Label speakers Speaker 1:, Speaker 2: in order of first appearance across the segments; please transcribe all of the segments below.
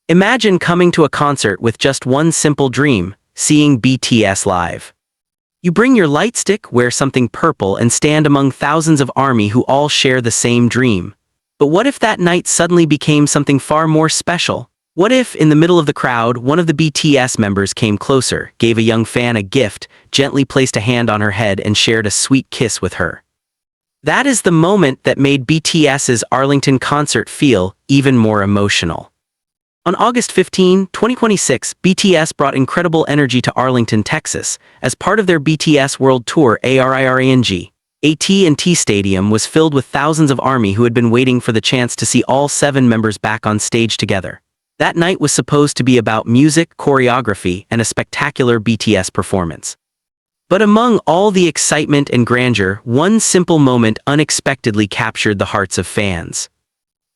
Speaker 1: Imagine coming to a concert with just one simple dream, seeing BTS live. You bring your light stick, wear something purple, and stand among thousands of ARMY who all share the same dream. But what if that night suddenly became something far more special? What if, in the middle of the crowd, one of the BTS members came closer, gave a young fan a gift, gently placed a hand on her head, and shared a sweet kiss with her? That is the moment that made BTS's Arlington concert feel even more emotional. On August 15, 2026, BTS brought incredible energy to Arlington, Texas, as part of their BTS World Tour ARIRANG. AT&T Stadium was filled with thousands of ARMY who had been waiting for the chance to see all 7 members back on stage together. That night was supposed to be about music, choreography, and a spectacular BTS performance. But among all the excitement and grandeur, one simple moment unexpectedly captured the hearts of fans.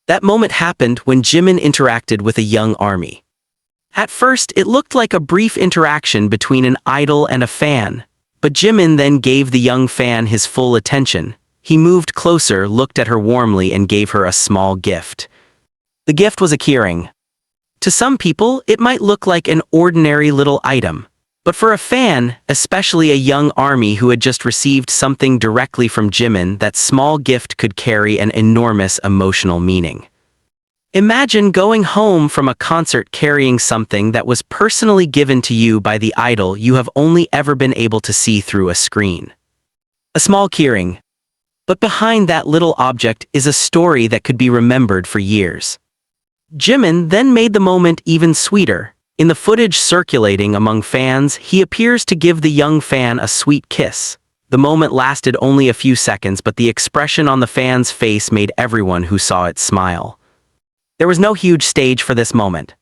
Speaker 1: That moment happened when Jimin interacted with a young ARMY. At first, it looked like a brief interaction between an idol and a fan, but Jimin then gave the young fan his full attention. He moved closer, looked at her warmly, and gave her a small gift. The gift was a keyring. To some people, it might look like an ordinary little item. But for a fan, especially a young ARMY who had just received something directly from Jimin, that small gift could carry an enormous emotional meaning. Imagine going home from a concert carrying something that was personally given to you by the idol you have only ever been able to see through a screen. A small keyring. But behind that little object is a story that could be remembered for years. Jimin then made the moment even sweeter. In the footage circulating among fans, he appears to give the young fan a sweet kiss. The moment lasted only a few seconds, but the expression on the fan's face made everyone who saw it smile. There was no huge stage for this moment.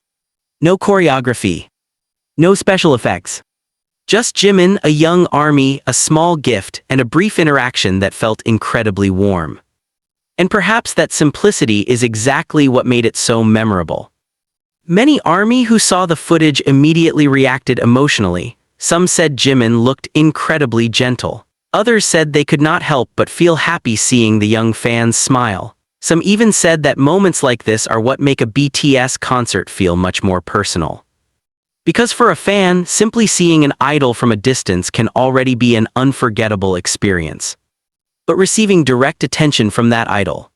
Speaker 1: No choreography. No special effects. Just Jimin, a young ARMY, a small gift, and a brief interaction that felt incredibly warm. And perhaps that simplicity is exactly what made it so memorable. Many ARMY who saw the footage immediately reacted emotionally. Some said Jimin looked incredibly gentle. Others said they could not help but feel happy seeing the young fans smile. Some even said that moments like this are what make a BTS concert feel much more personal. Because for a fan, simply seeing an idol from a distance can already be an unforgettable experience. But receiving direct attention from that idol,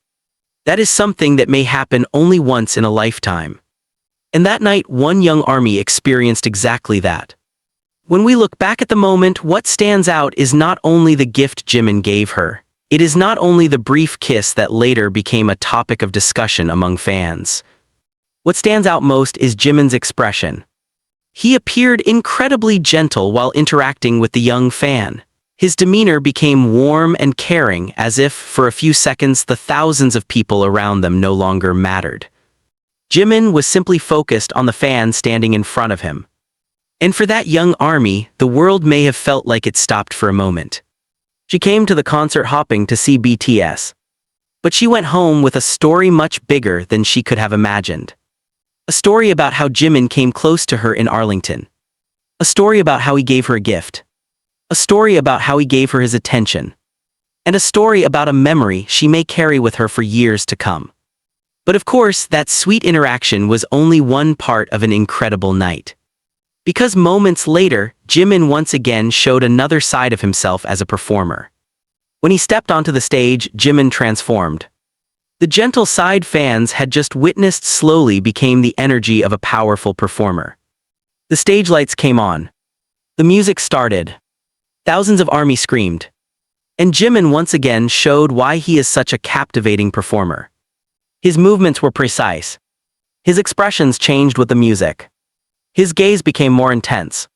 Speaker 1: that is something that may happen only once in a lifetime. And that night, one young ARMY experienced exactly that. When we look back at the moment, what stands out is not only the gift Jimin gave her, it is not only the brief kiss that later became a topic of discussion among fans. What stands out most is Jimin's expression. He appeared incredibly gentle while interacting with the young fan. His demeanor became warm and caring, as if, for a few seconds, the thousands of people around them no longer mattered. Jimin was simply focused on the fan standing in front of him. And for that young ARMY, the world may have felt like it stopped for a moment. She came to the concert hopping to see BTS. But she went home with a story much bigger than she could have imagined. A story about how Jimin came close to her in Arlington. A story about how he gave her a gift. A story about how he gave her his attention. And a story about a memory she may carry with her for years to come. But of course, that sweet interaction was only one part of an incredible night. Because moments later, Jimin once again showed another side of himself as a performer. When he stepped onto the stage, Jimin transformed. The gentle side fans had just witnessed slowly became the energy of a powerful performer. The stage lights came on. The music started. Thousands of ARMY screamed. And Jimin once again showed why he is such a captivating performer. His movements were precise. His expressions changed with the music. His gaze became more intense.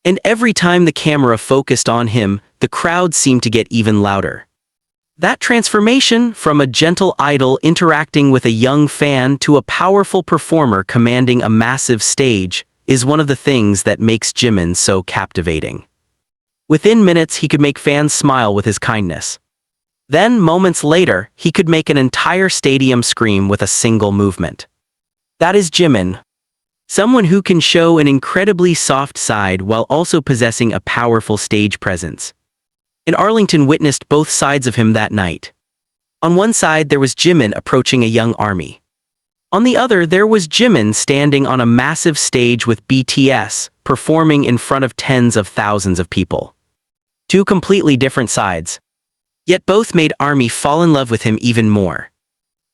Speaker 1: And every time the camera focused on him, the crowd seemed to get even louder. That transformation from a gentle idol interacting with a young fan to a powerful performer commanding a massive stage is one of the things that makes Jimin so captivating. Within minutes, he could make fans smile with his kindness. Then, moments later, he could make an entire stadium scream with a single movement. That is Jimin. Someone who can show an incredibly soft side while also possessing a powerful stage presence. And Arlington witnessed both sides of him that night. On one side, there was Jimin approaching a young ARMY. On the other, there was Jimin standing on a massive stage with BTS, performing in front of tens of thousands of people. Two completely different sides. Yet both made ARMY fall in love with him even more.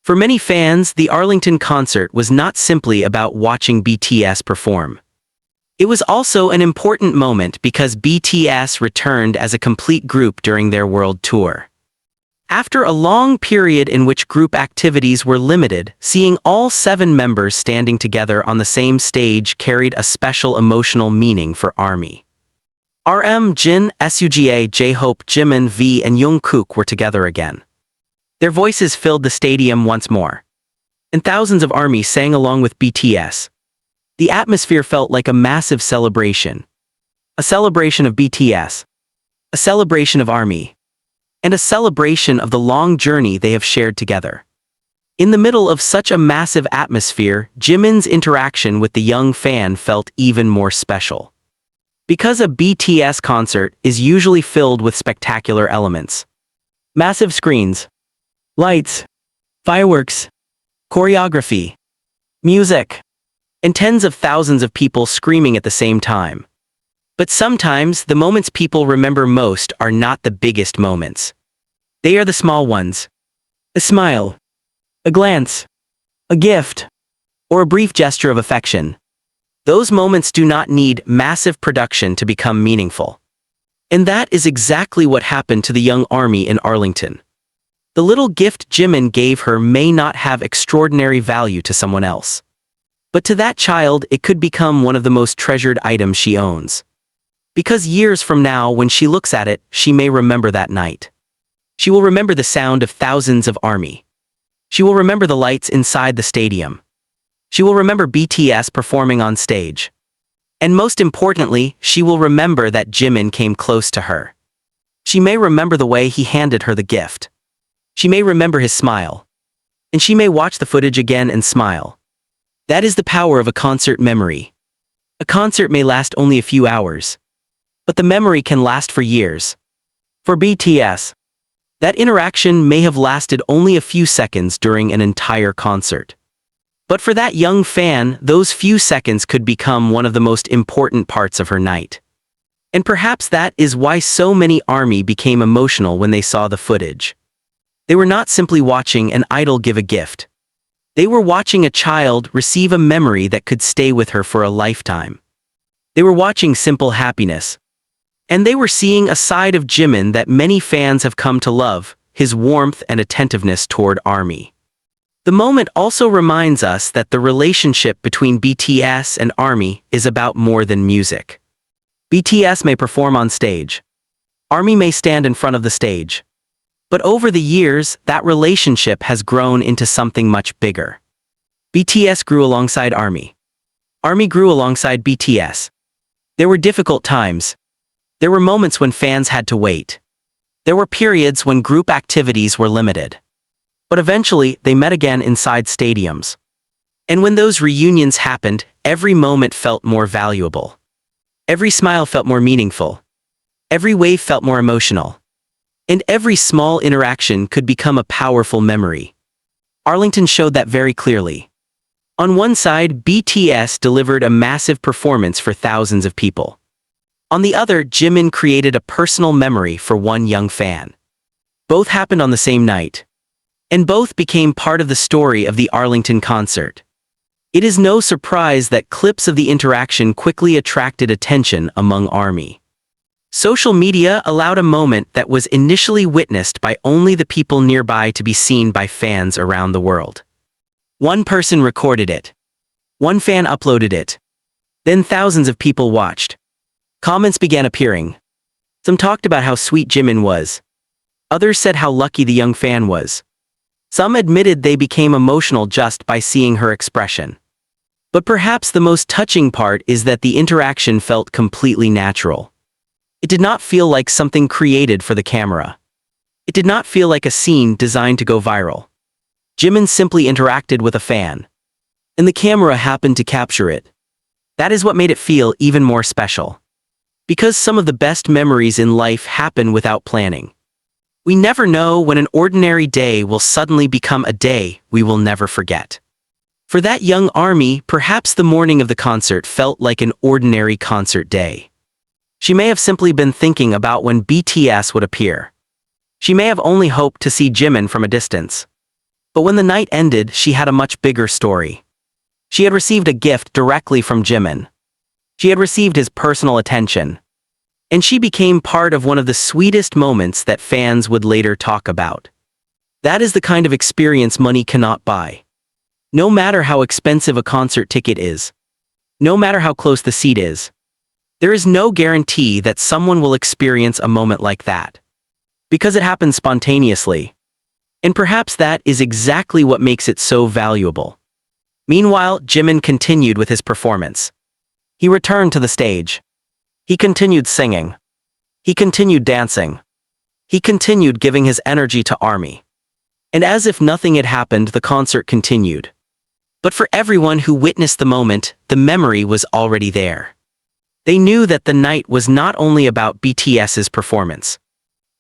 Speaker 1: For many fans, the Arlington concert was not simply about watching BTS perform. It was also an important moment because BTS returned as a complete group during their world tour. After a long period in which group activities were limited, seeing all 7 members standing together on the same stage carried a special emotional meaning for ARMY. RM, Jin, SUGA, J-Hope, Jimin, V, and Jungkook were together again. Their voices filled the stadium once more. And thousands of ARMY sang along with BTS. The atmosphere felt like a massive celebration. A celebration of BTS. A celebration of ARMY. And a celebration of the long journey they have shared together. In the middle of such a massive atmosphere, Jimin's interaction with the young fan felt even more special. Because a BTS concert is usually filled with spectacular elements. Massive screens, lights, fireworks, choreography, music, and tens of thousands of people screaming at the same time. But sometimes, the moments people remember most are not the biggest moments. They are the small ones. A smile, a glance, a gift, or a brief gesture of affection. Those moments do not need massive production to become meaningful. And that is exactly what happened to the young ARMY in Arlington. The little gift Jimin gave her may not have extraordinary value to someone else. But to that child, it could become one of the most treasured items she owns. Because years from now, when she looks at it, she may remember that night. She will remember the sound of thousands of ARMY. She will remember the lights inside the stadium. She will remember BTS performing on stage. And most importantly, she will remember that Jimin came close to her. She may remember the way he handed her the gift. She may remember his smile. And she may watch the footage again and smile. That is the power of a concert memory. A concert may last only a few hours. But the memory can last for years. For BTS, that interaction may have lasted only a few seconds during an entire concert. But for that young fan, those few seconds could become one of the most important parts of her night. And perhaps that is why so many ARMY became emotional when they saw the footage. They were not simply watching an idol give a gift. They were watching a child receive a memory that could stay with her for a lifetime. They were watching simple happiness. And they were seeing a side of Jimin that many fans have come to love, his warmth and attentiveness toward ARMY. The moment also reminds us that the relationship between BTS and ARMY is about more than music. BTS may perform on stage. ARMY may stand in front of the stage. But over the years, that relationship has grown into something much bigger. BTS grew alongside ARMY. ARMY grew alongside BTS. There were difficult times. There were moments when fans had to wait. There were periods when group activities were limited. But eventually, they met again inside stadiums. And when those reunions happened, every moment felt more valuable. Every smile felt more meaningful. Every wave felt more emotional. And every small interaction could become a powerful memory. Arlington showed that very clearly. On one side, BTS delivered a massive performance for thousands of people. On the other, Jimin created a personal memory for one young fan. Both happened on the same night. And both became part of the story of the Arlington concert. It is no surprise that clips of the interaction quickly attracted attention among ARMY. Social media allowed a moment that was initially witnessed by only the people nearby to be seen by fans around the world. One person recorded it. One fan uploaded it. Then thousands of people watched. Comments began appearing. Some talked about how sweet Jimin was. Others said how lucky the young fan was. Some admitted they became emotional just by seeing her expression. But perhaps the most touching part is that the interaction felt completely natural. It did not feel like something created for the camera. It did not feel like a scene designed to go viral. Jimin simply interacted with a fan. And the camera happened to capture it. That is what made it feel even more special. Because some of the best memories in life happen without planning. We never know when an ordinary day will suddenly become a day we will never forget. For that young army, perhaps the morning of the concert felt like an ordinary concert day. She may have simply been thinking about when BTS would appear. She may have only hoped to see Jimin from a distance. But when the night ended, she had a much bigger story. She had received a gift directly from Jimin. She had received his personal attention. And she became part of one of the sweetest moments that fans would later talk about. That is the kind of experience money cannot buy. No matter how expensive a concert ticket is, no matter how close the seat is, there is no guarantee that someone will experience a moment like that. Because it happens spontaneously. And perhaps that is exactly what makes it so valuable. Meanwhile, Jimin continued with his performance. He returned to the stage. He continued singing. He continued dancing. He continued giving his energy to ARMY. And as if nothing had happened, the concert continued. But for everyone who witnessed the moment, the memory was already there. They knew that the night was not only about BTS's performance.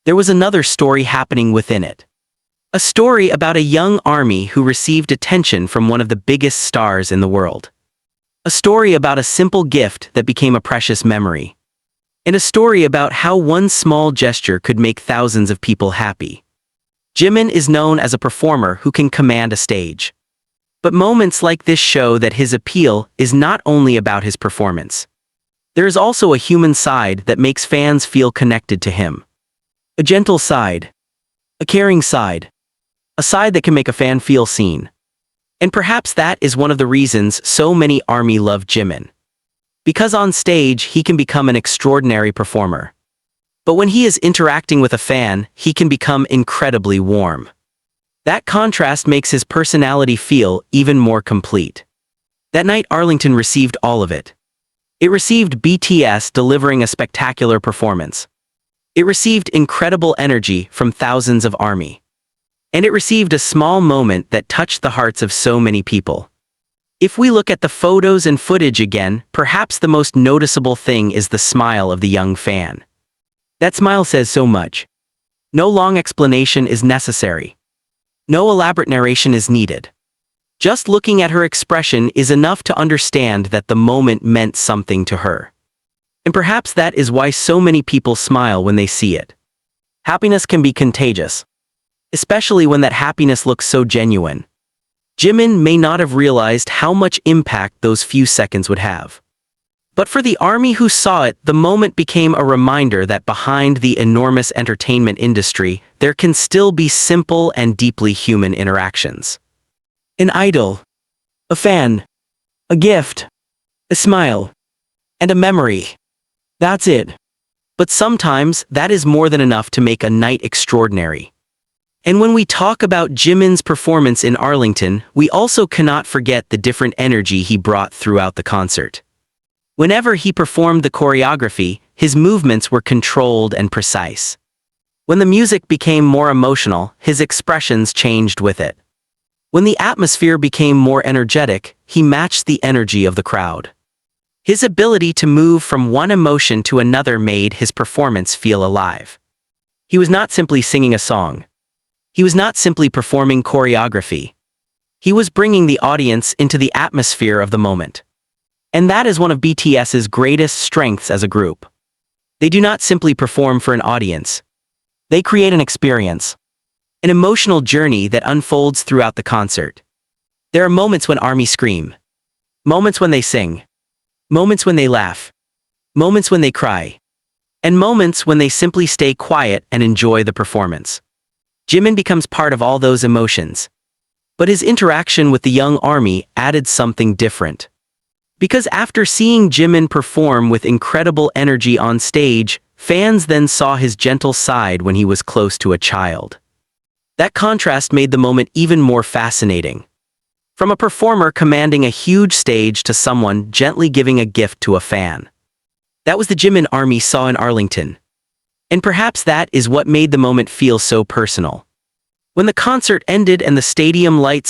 Speaker 1: There was another story happening within it. A story about a young ARMY who received attention from one of the biggest stars in the world. A story about a simple gift that became a precious memory. And a story about how one small gesture could make thousands of people happy. Jimin is known as a performer who can command a stage. But moments like this show that his appeal is not only about his performance. There is also a human side that makes fans feel connected to him. A gentle side. A caring side. A side that can make a fan feel seen. And perhaps that is one of the reasons so many ARMY love Jimin. Because on stage, he can become an extraordinary performer. But when he is interacting with a fan, he can become incredibly warm. That contrast makes his personality feel even more complete. That night, Arlington received all of it. It received BTS delivering a spectacular performance. It received incredible energy from thousands of ARMY. And it received a small moment that touched the hearts of so many people. If we look at the photos and footage again, perhaps the most noticeable thing is the smile of the young fan. That smile says so much. No long explanation is necessary. No elaborate narration is needed. Just looking at her expression is enough to understand that the moment meant something to her. And perhaps that is why so many people smile when they see it. Happiness can be contagious. Especially when that happiness looks so genuine. Jimin may not have realized how much impact those few seconds would have. But for the ARMY who saw it, the moment became a reminder that behind the enormous entertainment industry, there can still be simple and deeply human interactions. An idol, a fan, a gift, a smile, and a memory. That's it. But sometimes that is more than enough to make a night extraordinary. And when we talk about Jimin's performance in Arlington, we also cannot forget the different energy he brought throughout the concert. Whenever he performed the choreography, his movements were controlled and precise. When the music became more emotional, his expressions changed with it. When the atmosphere became more energetic, he matched the energy of the crowd. His ability to move from one emotion to another made his performance feel alive. He was not simply singing a song. He was not simply performing choreography. He was bringing the audience into the atmosphere of the moment. And that is one of BTS's greatest strengths as a group. They do not simply perform for an audience. They create an experience. An emotional journey that unfolds throughout the concert. There are moments when ARMY scream. Moments when they sing. Moments when they laugh. Moments when they cry. And moments when they simply stay quiet and enjoy the performance. Jimin becomes part of all those emotions. But his interaction with the young ARMY added something different. Because after seeing Jimin perform with incredible energy on stage, fans then saw his gentle side when he was close to a child. That contrast made the moment even more fascinating. From a performer commanding a huge stage to someone gently giving a gift to a fan. That was the Jimin ARMY saw in Arlington. And perhaps that is what made the moment feel so personal. When the concert ended and the stadium lights